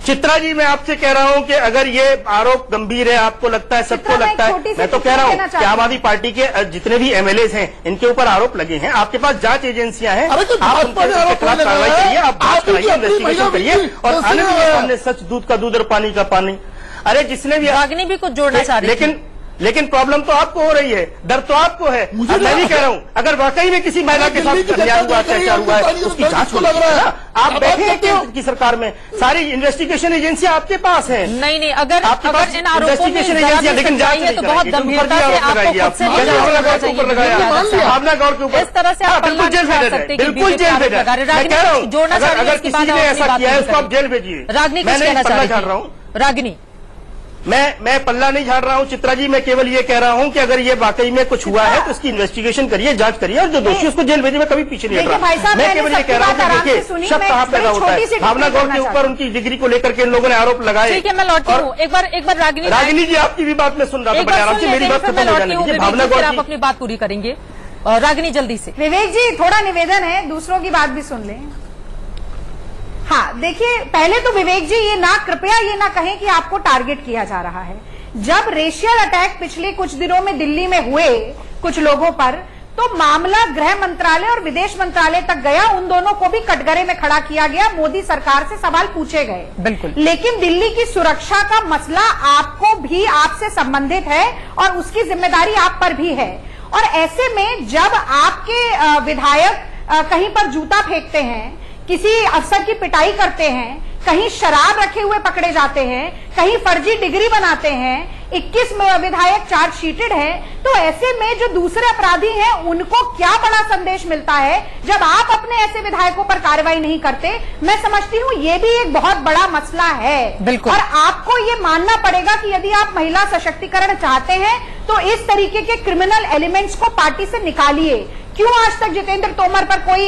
चित्रा जी मैं आपसे कह रहा हूं कि अगर ये आरोप गंभीर है, आपको लगता है, सबको लगता है, मैं तो कह रहा हूं कि आम आदमी पार्टी के जितने भी एमएलए हैं इनके ऊपर आरोप लगे हैं, आपके पास जांच एजेंसियां हैं, आप उनके खिलाफ कार्रवाई करिए, आप जांच कराइए, इन्वेस्टिगेशन करिए और आने दीजिए सामने सच, दूध का दूध और पानी का पानी। अरे जिसने भी रागिनी भी कुछ जोड़ना चाह रही है, लेकिन प्रॉब्लम तो आपको हो रही है, डर तो आपको है। मैं भी कह रहा हूं अगर वाकई में किसी महिला के साथ अन्याय हुआ, अत्याचार हुआ है, उसकी जांच हो रही है। आप बैठे हैं केंद्र की सरकार में, सारी इन्वेस्टिगेशन एजेंसियां आपके पास है। नहीं, अगर इन आरोपों में लेकिन जांच है तो बहुत गंभीरता से आपको खुद से भावना गौर के ऊपर इस तरह से आप बिल्कुल जेल भेज रहे, बिल्कुल जेल भेज रहे। मैं कह रहा हूं अगर किसी ने ऐसा किया है उसको आप जेल भेजिए। रागिनी मैं नहीं पल्ला झाड़ रहा हूँ, रागिनी मैं पल्ला नहीं झाड़ रहा हूं चित्रा जी, मैं केवल ये कह रहा हूं कि अगर ये वाकई में कुछ हुआ है तो उसकी इन्वेस्टिगेशन करिए, जांच करिए और जो दोषी उसको जेल भेजिए। मैं कभी पीछे नहीं हट रहा, मैं केवल ये कह रहा हूं कि देखिए शक कहां पैदा होता है। भावना गौर के ऊपर उनकी डिग्री को लेकर के इन लोगों ने आरोप लगाए। ठीक है, मैं लौटती हूँ एक बार रागिनी जी आपकी भी बात मैं सुन रहा था, आराम से मेरी बात खत्म हो जाने दीजिए। भावना गौर आप अपनी बात पूरी करेंगे, रागिनी जल्दी से। विवेक जी थोड़ा निवेदन है, दूसरों की बात भी सुन लें। हाँ देखिए, पहले तो विवेक जी कृपया ये ना कहें कि आपको टारगेट किया जा रहा है। जब रेशियल अटैक पिछले कुछ दिनों में दिल्ली में हुए कुछ लोगों पर, तो मामला गृह मंत्रालय और विदेश मंत्रालय तक गया, उन दोनों को भी कटघरे में खड़ा किया गया, मोदी सरकार से सवाल पूछे गए। बिल्कुल। लेकिन दिल्ली की सुरक्षा का मसला आपको भी, आपसे संबंधित है और उसकी जिम्मेदारी आप पर भी है। और ऐसे में जब आपके विधायक कहीं पर जूता फेंकते हैं, किसी अफसर की पिटाई करते हैं, कहीं शराब रखे हुए पकड़े जाते हैं, कहीं फर्जी डिग्री बनाते हैं, 21 विधायक चार्जशीटेड हैं, तो ऐसे में जो दूसरे अपराधी हैं उनको क्या बड़ा संदेश मिलता है जब आप अपने ऐसे विधायकों पर कार्रवाई नहीं करते। मैं समझती हूँ ये भी एक बहुत बड़ा मसला है। बिल्कुल। और आपको ये मानना पड़ेगा कि यदि आप महिला सशक्तिकरण चाहते हैं तो इस तरीके के क्रिमिनल एलिमेंट्स को पार्टी से निकालिए। क्यों आज तक जितेंद्र तोमर पर कोई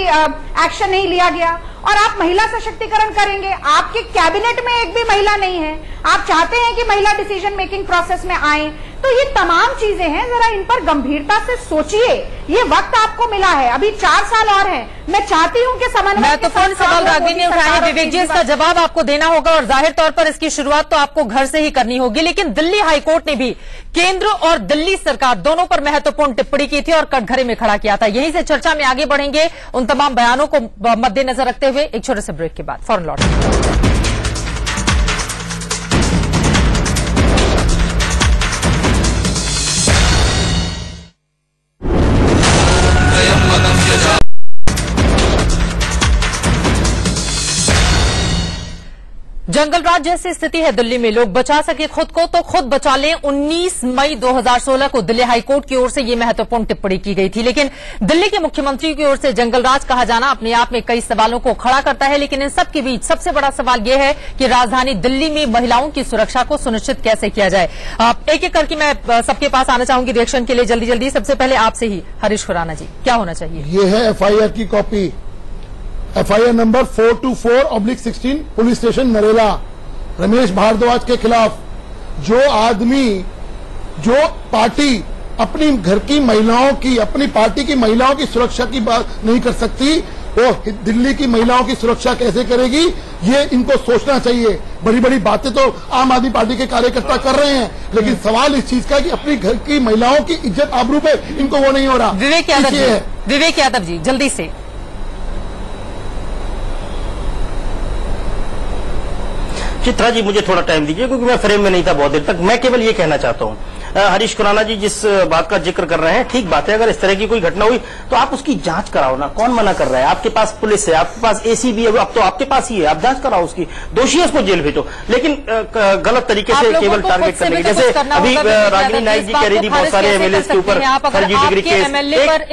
एक्शन नहीं लिया गया? और आप महिला सशक्तिकरण करेंगे, आपके कैबिनेट में एक भी महिला नहीं है, आप चाहते हैं कि महिला डिसीजन मेकिंग प्रोसेस में आए, तो ये तमाम चीजें हैं, जरा इन पर गंभीरता से सोचिए। ये वक्त आपको मिला है, अभी 4 साल और हैं। मैं चाहती हूँ कि समन्वय। मैं तो कौन सवाल रागिनी ने उठाया है, विवेक जी इसका जवाब आपको देना होगा और जाहिर तौर पर इसकी शुरुआत तो आपको घर से ही करनी होगी। लेकिन दिल्ली हाईकोर्ट ने भी केंद्र और दिल्ली सरकार दोनों पर महत्वपूर्ण टिप्पणी की थी और कटघरे में खड़ा किया था। यहीं से चर्चा में आगे बढ़ेंगे उन तमाम बयानों को मद्देनजर रखते हुए एक छोटे से ब्रेक के बाद फौरन लौटेंगे। जंगल राज जैसी स्थिति है दिल्ली में, लोग बचा सके खुद को तो खुद बचा लें। 19 मई 2016 को दिल्ली हाईकोर्ट की ओर से यह महत्वपूर्ण टिप्पणी की गई थी। लेकिन दिल्ली के मुख्यमंत्री की ओर से जंगल राज कहा जाना अपने आप में कई सवालों को खड़ा करता है। लेकिन इन सब के बीच सबसे बड़ा सवाल यह है कि राजधानी दिल्ली में महिलाओं की सुरक्षा को सुनिश्चित कैसे किया जाए। एक एक करके मैं सबके पास आना चाहूंगी रिएक्शन के लिए जल्दी जल्दी। सबसे पहले आपसे ही हरीश खुराना जी, क्या होना चाहिए? ये है FIR की copy, FIR number 424/16 police station Narela, Ramesh Bhardwaj के खिलाफ। जो आदमी, जो पार्टी अपनी घर की महिलाओं की, अपनी पार्टी की महिलाओं की सुरक्षा की बात नहीं कर सकती, वो दिल्ली की महिलाओं की सुरक्षा कैसे करेगी? ये इनको सोचना चाहिए। बड़ी बड़ी बातें तो आम आदमी पार्टी के कार्यकर्ता कर रहे हैं, लेकिन सवाल इस चीज का कि अपनी घर की महिलाओं की इज्जत आबरू पे इनको वो नहीं हो रहा। विवेक यादव जी जल्दी से। चित्रा जी मुझे थोड़ा टाइम दीजिए क्योंकि मैं फ्रेम में नहीं था बहुत देर तक। मैं केवल ये कहना चाहता हूं हरीश खुराना जी जिस बात का जिक्र कर रहे हैं, ठीक बात है, अगर इस तरह की कोई घटना हुई तो आप उसकी जांच कराओ ना, कौन मना कर रहा है? आपके पास पुलिस है, आपके पास एसीबी है, अब तो आपके पास ही है, आप जांच कराओ उसकी, दोषी है उसको जेल भेजो, लेकिन गलत तरीके से केवल टारगेट करने की, जैसे अभी रागिनी नाइक जी कह रही थी बहुत सारे एमएलए के ऊपर फर्जी डिग्री केस।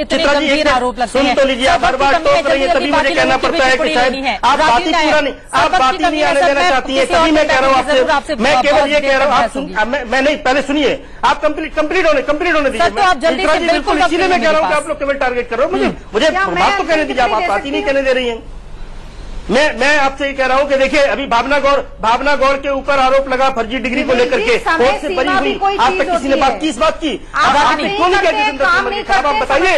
चित्रा जी सुन तो लीजिए, आप हर बार टोक रही है, तभी मुझे कहना पड़ता है कि शायद आप बात ही पूरा नहीं, आप बात ही नहीं आने देना चाहती है, तभी मैं कह रहा हूँ आपसे, मैं केवल ये कह रहा हूँ, मैं नहीं, पहले सुनिए, आप कंप्लीट होने दीजिए, बिल्कुल इसीलिए मैं कह रहा हूँ कि आप लोग केवल टारगेट करो, मुझे बात तो कहने दीजिए, आप बात ही नहीं कहने दे रही हैं। मैं आपसे ये कह रहा हूँ कि देखिए, अभी भावना गौड़ के ऊपर आरोप लगा फर्जी डिग्री को लेकर के, कोर्ट से बरी हुई, आज तक किसी ने बात की, इस बात की आप बताइए।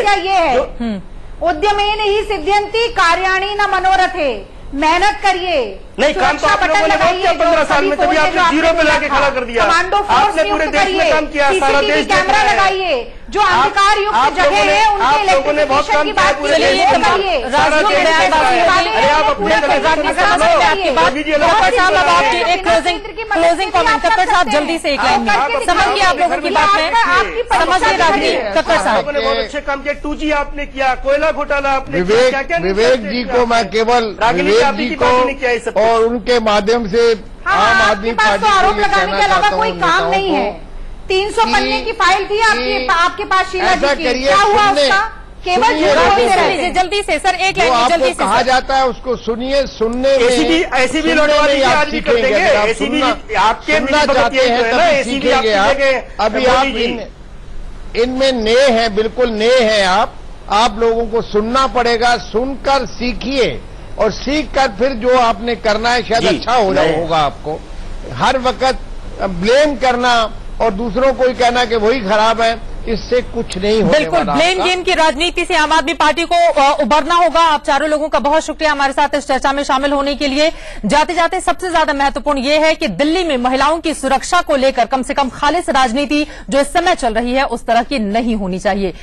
उद्यमेन ही सिद्ध्यन्ति कार्याणि न मनोरथे, मेहनत करिए, नहीं काम तो आप लोगों ने बहुत किया 15 साल में, तभी आपने जीरो पे लाके खड़ा कर दिया, आपने पूरे देश में काम किया, सारा देश कैमरा लगाइए, जो अंधकार युक्त जगह है उनके इलेक्ट्रिफिकेशन की बात करिए, क्लोजिंग कमेंट कक्कड़ साहब जल्दी से एक लाइन में समझिए आप लोगों की बात में, समझिए रागिनी कक्कड़ साहब ने बहुत अच्छे काम किया, 2G आपने किया, कोयला घोटाला आपने, विवेक जी को मैं केवल विवेक जी को और उनके माध्यम से आम आदमी पार्टी को आरोप लगाने के अलावा कोई काम नहीं है। 300 पन्ने की फाइल थी आपके पास शीला जी की, क्या हुआ उसका? केवल जल्दी से सर एक लाइन जल्दी से कहा जाता है उसको सुनिए, सुनने में ऐसी भी लौटवादी आज भी कर देंगे, ऐसी भी आपके सुनना चाहते हैं तभी सीखेंगे आप। अभी आप इनमें नए हैं, बिल्कुल नए हैं आप लोगों को सुनना पड़ेगा, सुनकर सीखिए और सीख कर फिर जो आपने करना है शायद अच्छा होगा आपको। हर वक्त ब्लेम करना और दूसरों को ही कहना कि वही खराब है, इससे कुछ नहीं होने बिल्कुल वाला। ब्लेम गेम की राजनीति से आम आदमी पार्टी को उबरना होगा। आप चारों लोगों का बहुत शुक्रिया हमारे साथ इस चर्चा में शामिल होने के लिए। जाते जाते सबसे ज्यादा महत्वपूर्ण ये है कि दिल्ली में महिलाओं की सुरक्षा को लेकर कम से कम खालिस राजनीति जो इस समय चल रही है उस तरह की नहीं होनी चाहिए।